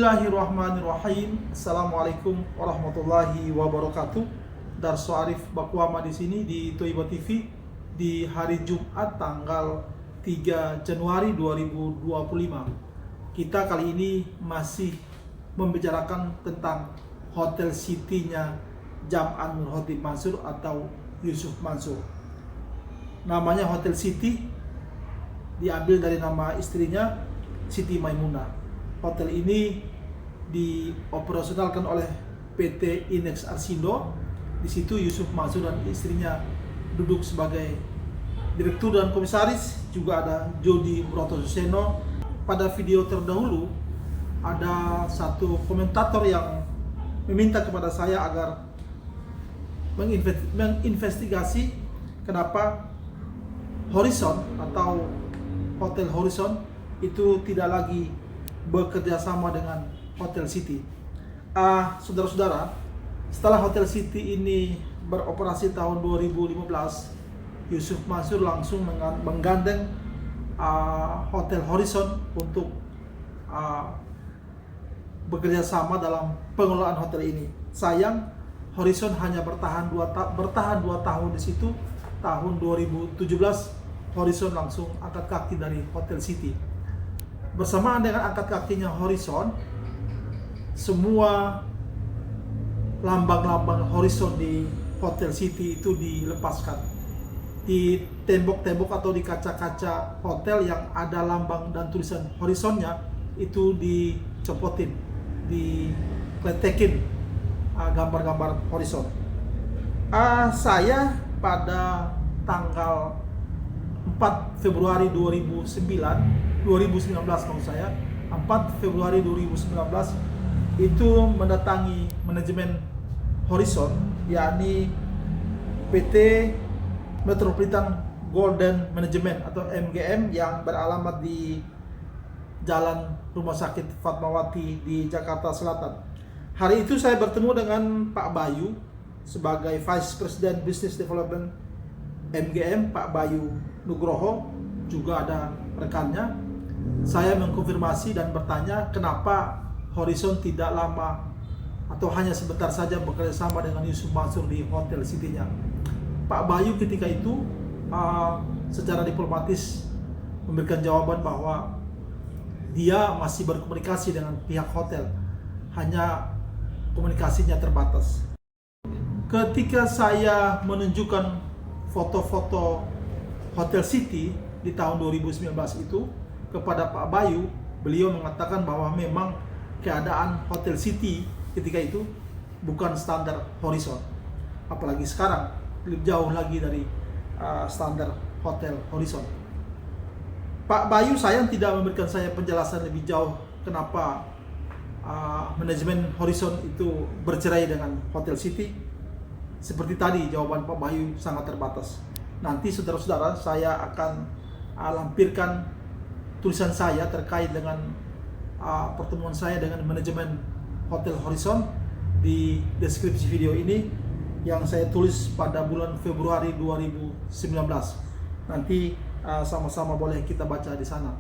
Bismillahirrahmanirrahim. Assalamualaikum warahmatullahi wabarakatuh. Darso Arif Bakuama di sini di Toiba TV di hari Jumat tanggal 3 Januari 2025. Kita kali ini masih membicarakan tentang Hotel City-nya Jam'an Nur Khotib Mansur atau Yusuf Mansur. Namanya Hotel City diambil dari nama istrinya, Siti Maimunah. Hotel ini dioperasionalkan oleh PT Inex Arsindo. Di situ Yusuf Mansur dan istrinya duduk sebagai direktur dan komisaris. Juga ada Jody Broto Suseno. Pada video terdahulu ada satu komentator yang meminta kepada saya agar menginvestigasi kenapa Horizon atau Hotel Horizon itu tidak lagi bekerja sama dengan Hotel City. Saudara-saudara, setelah Hotel City ini beroperasi tahun 2015, Yusuf Mansur langsung menggandeng Hotel Horizon untuk bekerja sama dalam pengelolaan hotel ini. Sayang, Horizon hanya bertahan 2 tahun di situ. Tahun 2017 Horizon langsung angkat kaki dari Hotel City. Bersamaan dengan angkat kakinya Horizon, semua lambang-lambang Horizon di Hotel City itu dilepaskan. Di tembok-tembok atau di kaca-kaca hotel yang ada lambang dan tulisan Horizonnya itu dicopotin, dikletekin gambar-gambar Horizon. Saya pada tanggal 4 Februari 2019 maksud saya, 4 Februari 2019 itu mendatangi manajemen Horizon, yakni PT Metropolitan Golden Management atau MGM yang beralamat di Jalan Rumah Sakit Fatmawati di Jakarta Selatan. Hari itu saya bertemu dengan Pak Bayu sebagai Vice President Business Development MGM, Pak Bayu Nugroho, juga ada rekannya. Saya mengkonfirmasi dan bertanya kenapa Horizon tidak lama atau hanya sebentar saja bekerja sama dengan Yusuf Mansur di Hotel City-nya. Pak Bayu ketika itu secara diplomatis memberikan jawaban bahwa dia masih berkomunikasi dengan pihak hotel, hanya komunikasinya terbatas. Ketika saya menunjukkan foto-foto Hotel City di tahun 2019 itu kepada Pak Bayu, beliau mengatakan bahwa memang keadaan Hotel City ketika itu bukan standar Horizon, apalagi sekarang lebih jauh lagi dari standar Hotel Horizon. Pak Bayu sayang tidak memberikan saya penjelasan lebih jauh kenapa manajemen Horizon itu bercerai dengan Hotel City. Seperti tadi, jawaban Pak Bayu sangat terbatas. Nanti saudara-saudara, saya akan lampirkan tulisan saya terkait dengan pertemuan saya dengan manajemen Hotel Horizon di deskripsi video ini yang saya tulis pada bulan Februari 2019. Nanti sama-sama boleh kita baca di sana.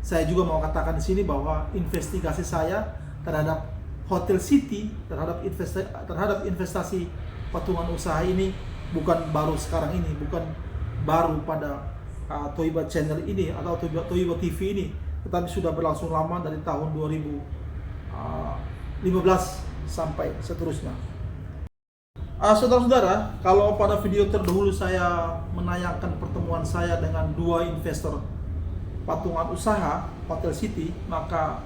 Saya juga mau katakan di sini bahwa investigasi saya terhadap Hotel City, terhadap investasi patungan usaha ini bukan baru sekarang ini, bukan baru pada Toiba Channel ini atau Toiba TV ini, tetapi sudah berlangsung lama dari tahun 2015 sampai seterusnya. Saudara-saudara, kalau pada video terdahulu saya menayangkan pertemuan saya dengan 2 investor patungan usaha Hotel City, maka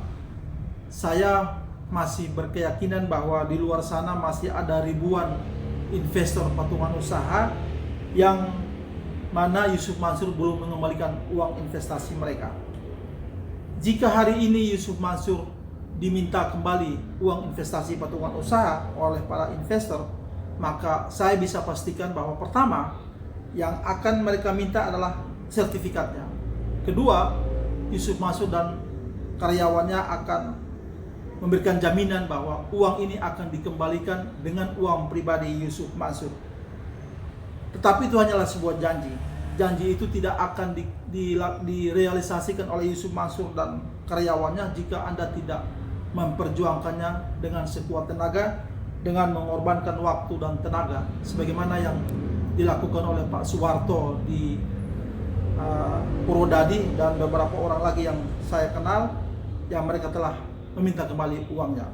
saya masih berkeyakinan bahwa di luar sana masih ada ribuan investor patungan usaha yang mana Yusuf Mansur belum mengembalikan uang investasi mereka. Jika hari ini Yusuf Mansur diminta kembali uang investasi patungan usaha oleh para investor, maka saya bisa pastikan bahwa pertama, yang akan mereka minta adalah sertifikatnya. Kedua, Yusuf Mansur dan karyawannya akan memberikan jaminan bahwa uang ini akan dikembalikan dengan uang pribadi Yusuf Mansur. Tetapi itu hanyalah sebuah janji. Janji itu tidak akan direalisasikan oleh Yusuf Mansur dan karyawannya jika Anda tidak memperjuangkannya dengan sekuat tenaga, dengan mengorbankan waktu dan tenaga, sebagaimana yang dilakukan oleh Pak Suwarto di Purwodadi dan beberapa orang lagi yang saya kenal, yang mereka telah meminta kembali uangnya.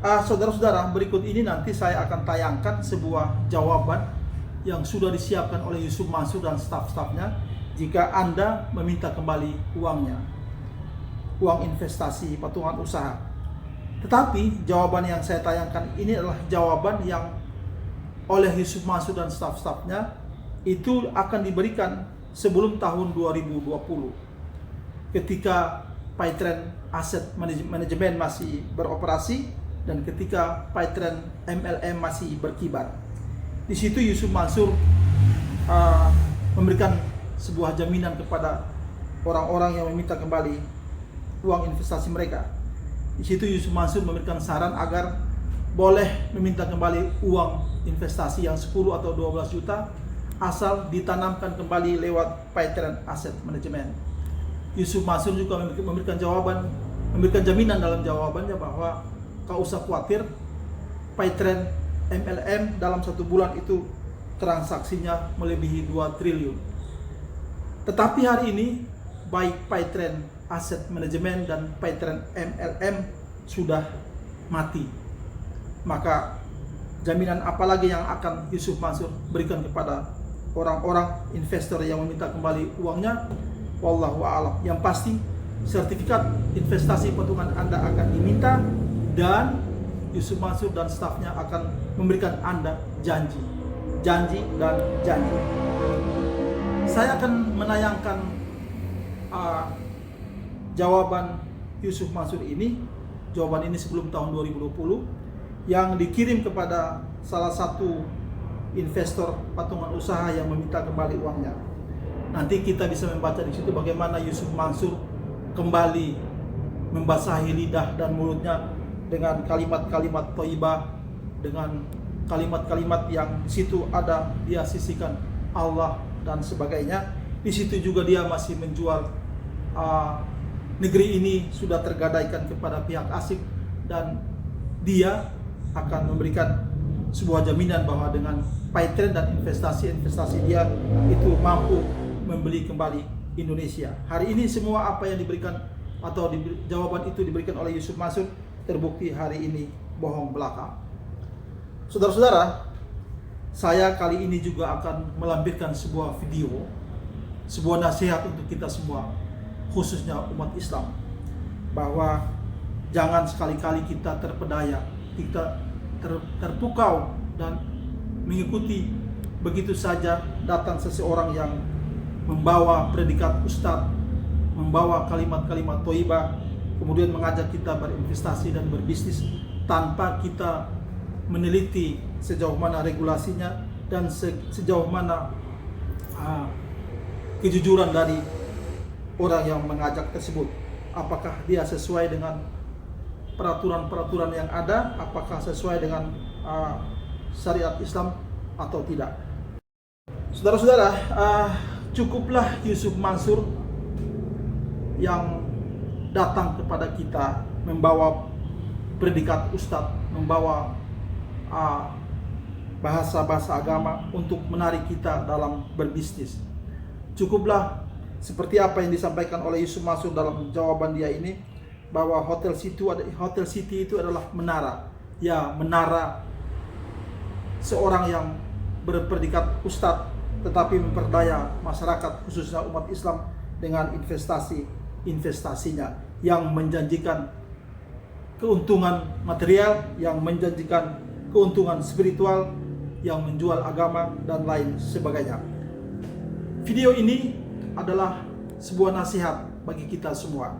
Saudara-saudara, berikut ini nanti saya akan tayangkan sebuah jawaban yang sudah disiapkan oleh Yusuf Mansur dan staf-stafnya jika Anda meminta kembali uangnya, uang investasi patungan usaha. Tetapi jawaban yang saya tayangkan ini adalah jawaban yang oleh Yusuf Mansur dan staf-stafnya itu akan diberikan sebelum tahun 2020, ketika Paytrend Asset Management masih beroperasi dan ketika Paytrend MLM masih berkibar. Di situ Yusuf Mansur memberikan sebuah jaminan kepada orang-orang yang meminta kembali uang investasi mereka. Di situ Yusuf Mansur memberikan saran agar boleh meminta kembali uang investasi yang 10 atau 12 juta asal ditanamkan kembali lewat Paytrend Asset Management. Yusuf Mansur juga memberikan jaminan dalam jawabannya bahwa kau usah khawatir, Paytrend MLM dalam 1 bulan itu transaksinya melebihi 2 triliun. Tetapi hari ini baik Paytrend Asset Management dan Paytrend MLM sudah mati. Maka jaminan apa lagi yang akan Yusuf Mansur berikan kepada orang-orang investor yang meminta kembali uangnya? Wallahu a'lam. Yang pasti sertifikat investasi patungan Anda akan diminta dan Yusuf Mansur dan stafnya akan memberikan Anda janji dan janji. Saya akan menayangkan jawaban Yusuf Mansur ini. Jawaban ini sebelum tahun 2020 yang dikirim kepada salah satu investor patungan usaha yang meminta kembali uangnya. Nanti kita bisa membaca di situ bagaimana Yusuf Mansur kembali membasahi lidah dan mulutnya dengan kalimat-kalimat thayyibah, dengan kalimat-kalimat yang di situ ada dia sisihkan Allah dan sebagainya. Di situ juga dia masih menjual negeri ini sudah tergadaikan kepada pihak asing dan dia akan memberikan sebuah jaminan bahwa dengan Paytrend dan investasi dia itu mampu membeli kembali Indonesia. Hari ini semua apa yang diberikan atau jawaban itu diberikan oleh Yusuf Mansur terbukti hari ini bohong belaka. Saudara-saudara, saya kali ini juga akan melampirkan sebuah video, sebuah nasihat untuk kita semua, khususnya umat Islam, bahwa jangan sekali-kali kita terpedaya, kita terpukau dan mengikuti begitu saja datang seseorang yang membawa predikat ustadz, membawa kalimat-kalimat thayyibah, kemudian mengajak kita berinvestasi dan berbisnis tanpa kita meneliti sejauh mana regulasinya dan sejauh mana kejujuran dari orang yang mengajak tersebut. Apakah dia sesuai dengan peraturan-peraturan yang ada, apakah sesuai dengan syariat Islam atau tidak. Saudara-saudara, cukuplah Yusuf Mansur yang datang kepada kita membawa predikat ustadz, membawa bahasa-bahasa agama untuk menarik kita dalam berbisnis. Cukuplah seperti apa yang disampaikan oleh Yusuf Mansur dalam jawaban dia ini, bahwa Hotel City itu adalah menara. Ya, menara seorang yang berpredikat ustadz tetapi memperdaya masyarakat khususnya umat Islam dengan investasinya yang menjanjikan keuntungan material, yang menjanjikan keuntungan spiritual, yang menjual agama dan lain sebagainya. Video ini adalah sebuah nasihat bagi kita semua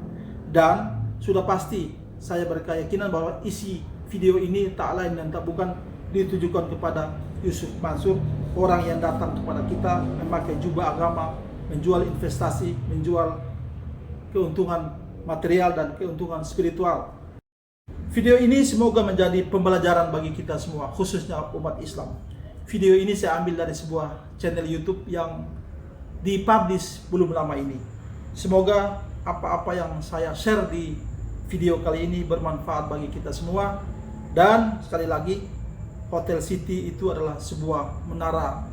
dan sudah pasti saya berkeyakinan bahwa isi video ini tak lain dan tak bukan ditujukan kepada Yusuf Mansur, orang yang datang kepada kita memakai jubah agama, menjual investasi, menjual keuntungan material dan keuntungan spiritual. Video ini semoga menjadi pembelajaran bagi kita semua, khususnya umat Islam. Video ini saya ambil dari sebuah channel YouTube yang dipublish belum lama ini. Semoga apa-apa yang saya share di video kali ini bermanfaat bagi kita semua. Dan sekali lagi, Hotel City itu adalah sebuah menara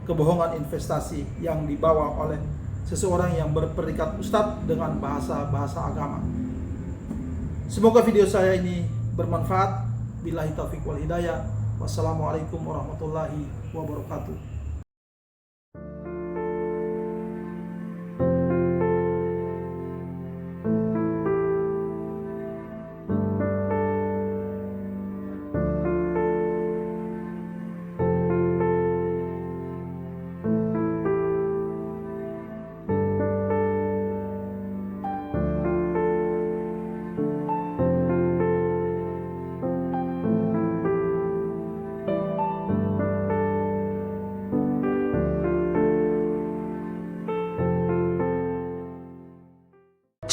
kebohongan investasi yang dibawa oleh seseorang yang berpredikat ustadz dengan bahasa agama. Semoga video saya ini bermanfaat. Billahi taufiq wal hidayah. Wassalamualaikum warahmatullahi wabarakatuh.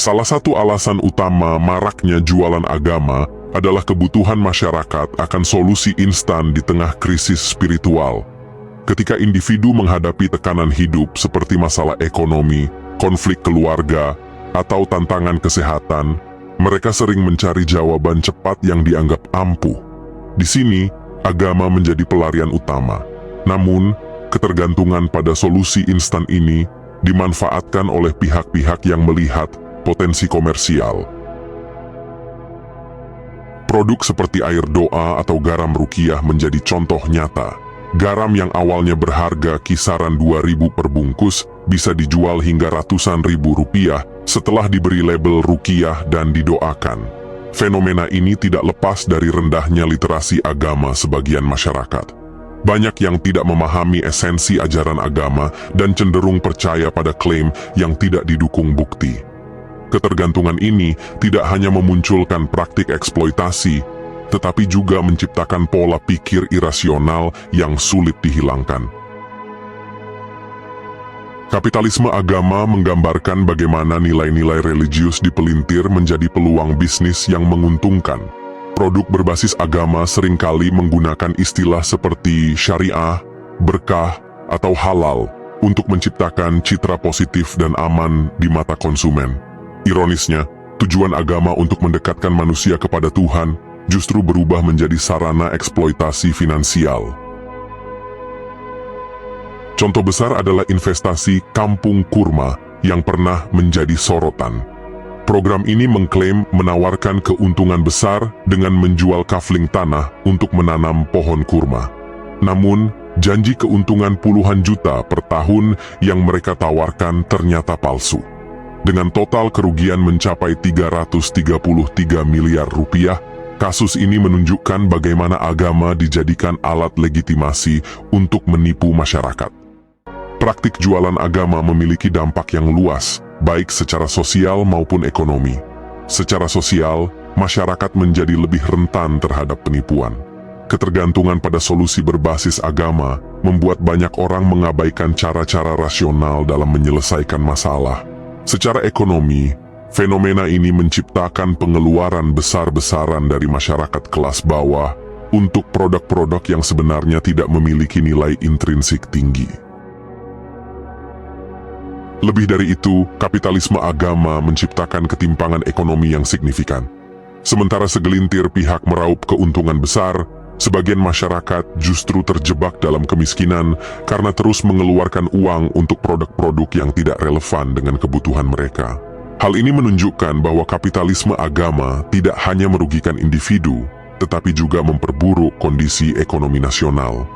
Salah satu alasan utama maraknya jualan agama adalah kebutuhan masyarakat akan solusi instan di tengah krisis spiritual. Ketika individu menghadapi tekanan hidup seperti masalah ekonomi, konflik keluarga, atau tantangan kesehatan, mereka sering mencari jawaban cepat yang dianggap ampuh. Di sini, agama menjadi pelarian utama. Namun, ketergantungan pada solusi instan ini dimanfaatkan oleh pihak-pihak yang melihat potensi komersial. Produk seperti air doa atau garam ruqyah menjadi contoh nyata. Garam yang awalnya berharga kisaran 2.000 per bungkus bisa dijual hingga ratusan ribu rupiah setelah diberi label ruqyah dan didoakan. Fenomena ini tidak lepas dari rendahnya literasi agama sebagian masyarakat. Banyak yang tidak memahami esensi ajaran agama dan cenderung percaya pada klaim yang tidak didukung bukti. Ketergantungan ini tidak hanya memunculkan praktik eksploitasi, tetapi juga menciptakan pola pikir irasional yang sulit dihilangkan. Kapitalisme agama menggambarkan bagaimana nilai-nilai religius dipelintir menjadi peluang bisnis yang menguntungkan. Produk berbasis agama seringkali menggunakan istilah seperti syariah, berkah, atau halal untuk menciptakan citra positif dan aman di mata konsumen. Ironisnya, tujuan agama untuk mendekatkan manusia kepada Tuhan justru berubah menjadi sarana eksploitasi finansial. Contoh besar adalah investasi Kampung Kurma yang pernah menjadi sorotan. Program ini mengklaim menawarkan keuntungan besar dengan menjual kafling tanah untuk menanam pohon kurma. Namun, janji keuntungan puluhan juta per tahun yang mereka tawarkan ternyata palsu. Dengan total kerugian mencapai 333 miliar rupiah, kasus ini menunjukkan bagaimana agama dijadikan alat legitimasi untuk menipu masyarakat. Praktik jualan agama memiliki dampak yang luas, baik secara sosial maupun ekonomi. Secara sosial, masyarakat menjadi lebih rentan terhadap penipuan. Ketergantungan pada solusi berbasis agama membuat banyak orang mengabaikan cara-cara rasional dalam menyelesaikan masalah. Secara ekonomi, fenomena ini menciptakan pengeluaran besar-besaran dari masyarakat kelas bawah untuk produk-produk yang sebenarnya tidak memiliki nilai intrinsik tinggi. Lebih dari itu, kapitalisme agama menciptakan ketimpangan ekonomi yang signifikan. Sementara segelintir pihak meraup keuntungan besar, sebagian masyarakat justru terjebak dalam kemiskinan karena terus mengeluarkan uang untuk produk-produk yang tidak relevan dengan kebutuhan mereka. Hal ini menunjukkan bahwa kapitalisme agama tidak hanya merugikan individu, tetapi juga memperburuk kondisi ekonomi nasional.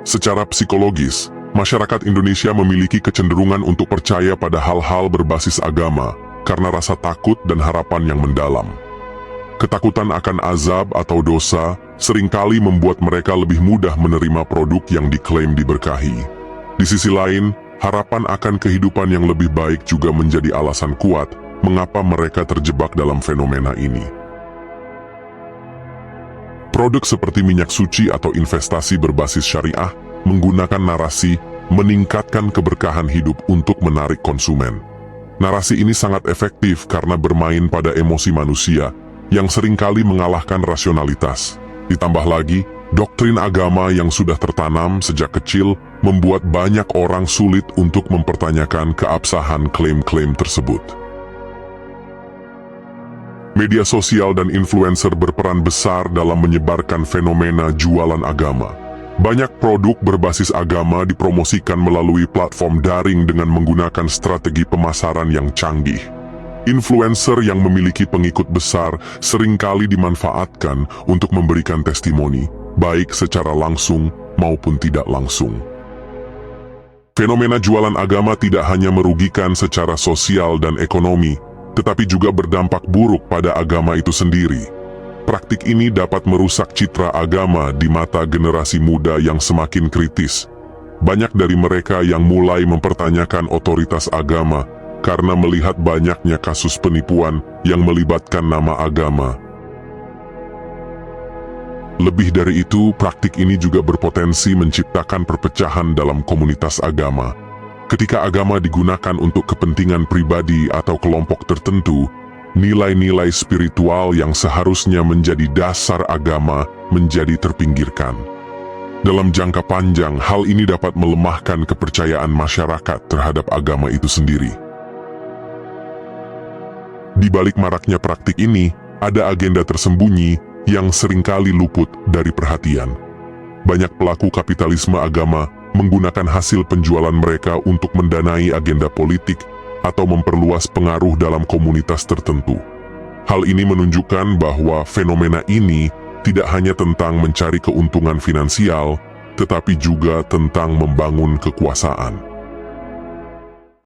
Secara psikologis, masyarakat Indonesia memiliki kecenderungan untuk percaya pada hal-hal berbasis agama karena rasa takut dan harapan yang mendalam. Ketakutan akan azab atau dosa seringkali membuat mereka lebih mudah menerima produk yang diklaim diberkahi. Di sisi lain, harapan akan kehidupan yang lebih baik juga menjadi alasan kuat mengapa mereka terjebak dalam fenomena ini. Produk seperti minyak suci atau investasi berbasis syariah menggunakan narasi meningkatkan keberkahan hidup untuk menarik konsumen. Narasi ini sangat efektif karena bermain pada emosi manusia yang seringkali mengalahkan rasionalitas. Ditambah lagi, doktrin agama yang sudah tertanam sejak kecil membuat banyak orang sulit untuk mempertanyakan keabsahan klaim-klaim tersebut. Media sosial dan influencer berperan besar dalam menyebarkan fenomena jualan agama. Banyak produk berbasis agama dipromosikan melalui platform daring dengan menggunakan strategi pemasaran yang canggih. Influencer yang memiliki pengikut besar seringkali dimanfaatkan untuk memberikan testimoni, baik secara langsung maupun tidak langsung. Fenomena jualan agama tidak hanya merugikan secara sosial dan ekonomi, tetapi juga berdampak buruk pada agama itu sendiri. Praktik ini dapat merusak citra agama di mata generasi muda yang semakin kritis. Banyak dari mereka yang mulai mempertanyakan otoritas agama karena melihat banyaknya kasus penipuan yang melibatkan nama agama. Lebih dari itu, praktik ini juga berpotensi menciptakan perpecahan dalam komunitas agama. Ketika agama digunakan untuk kepentingan pribadi atau kelompok tertentu, nilai-nilai spiritual yang seharusnya menjadi dasar agama menjadi terpinggirkan. Dalam jangka panjang, hal ini dapat melemahkan kepercayaan masyarakat terhadap agama itu sendiri. Di balik maraknya praktik ini, ada agenda tersembunyi yang seringkali luput dari perhatian. Banyak pelaku kapitalisme agama menggunakan hasil penjualan mereka untuk mendanai agenda politik atau memperluas pengaruh dalam komunitas tertentu. Hal ini menunjukkan bahwa fenomena ini tidak hanya tentang mencari keuntungan finansial, tetapi juga tentang membangun kekuasaan.